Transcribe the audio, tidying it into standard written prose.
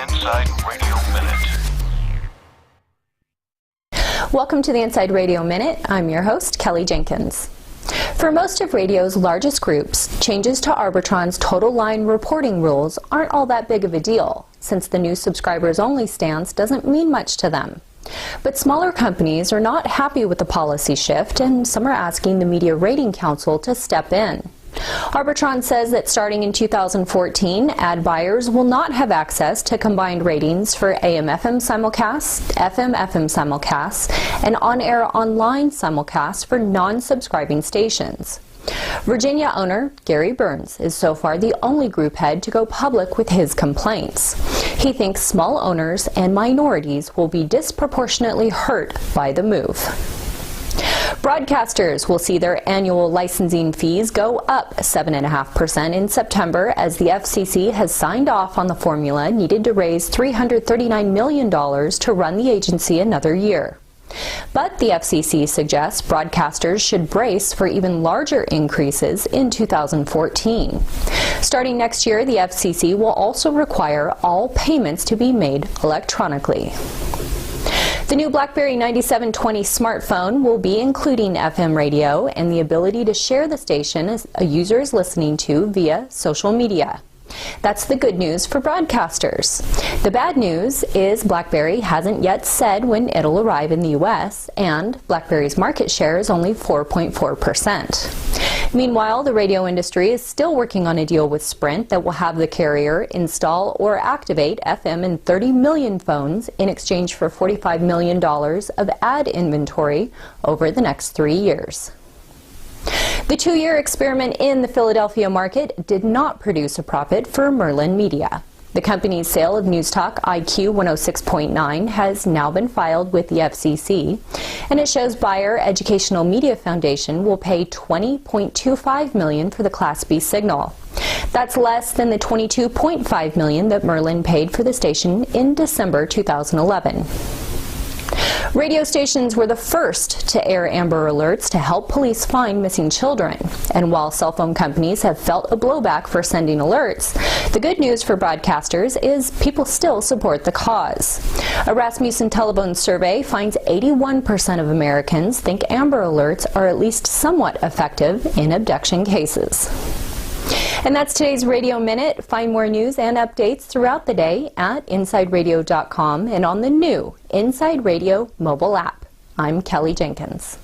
Inside Radio Minute. Welcome to the Inside Radio Minute. I'm your host, Kelly Jenkins. For most of radio's largest groups, changes to Arbitron's total line reporting rules aren't all that big of a deal, since the new subscribers-only stance doesn't mean much to them. But smaller companies are not happy with the policy shift, and some are asking the Media Rating Council to step in. Arbitron says that starting in 2014, ad buyers will not have access to combined ratings for AM/FM simulcasts, FM/FM simulcasts, and on-air online simulcasts for non-subscribing stations. Virginia owner Gary Burns is so far the only group head to go public with his complaints. He thinks small owners and minorities will be disproportionately hurt by the move. Broadcasters will see their annual licensing fees go up 7.5% in September as the FCC has signed off on the formula needed to raise $339 million to run the agency another year. But the FCC suggests broadcasters should brace for even larger increases in 2014. Starting next year, the FCC will also require all payments to be made electronically. The new Blackberry 9720 smartphone will be including FM radio and the ability to share the station as a user is listening to via social media. That's the good news for broadcasters. The bad news is Blackberry hasn't yet said when it'll arrive in the U.S., and Blackberry's market share is only 4.4%. Meanwhile, the radio industry is still working on a deal with Sprint that will have the carrier install or activate FM in 30 million phones in exchange for $45 million of ad inventory over the next 3 years. The two-year experiment in the Philadelphia market did not produce a profit for Merlin Media. The company's sale of Newstalk IQ 106.9 has now been filed with the FCC, and it shows buyer Educational Media Foundation will pay $20.25 million for the Class B signal. That's less than the $22.5 million that Merlin paid for the station in December 2011. Radio stations were the first to air Amber Alerts to help police find missing children. And while cell phone companies have felt a blowback for sending alerts, the good news for broadcasters is people still support the cause. A Rasmussen Telephone survey finds 81% of Americans think Amber Alerts are at least somewhat effective in abduction cases. And that's today's Radio Minute. Find more news and updates throughout the day at InsideRadio.com and on the new Inside Radio mobile app. I'm Kelly Jenkins.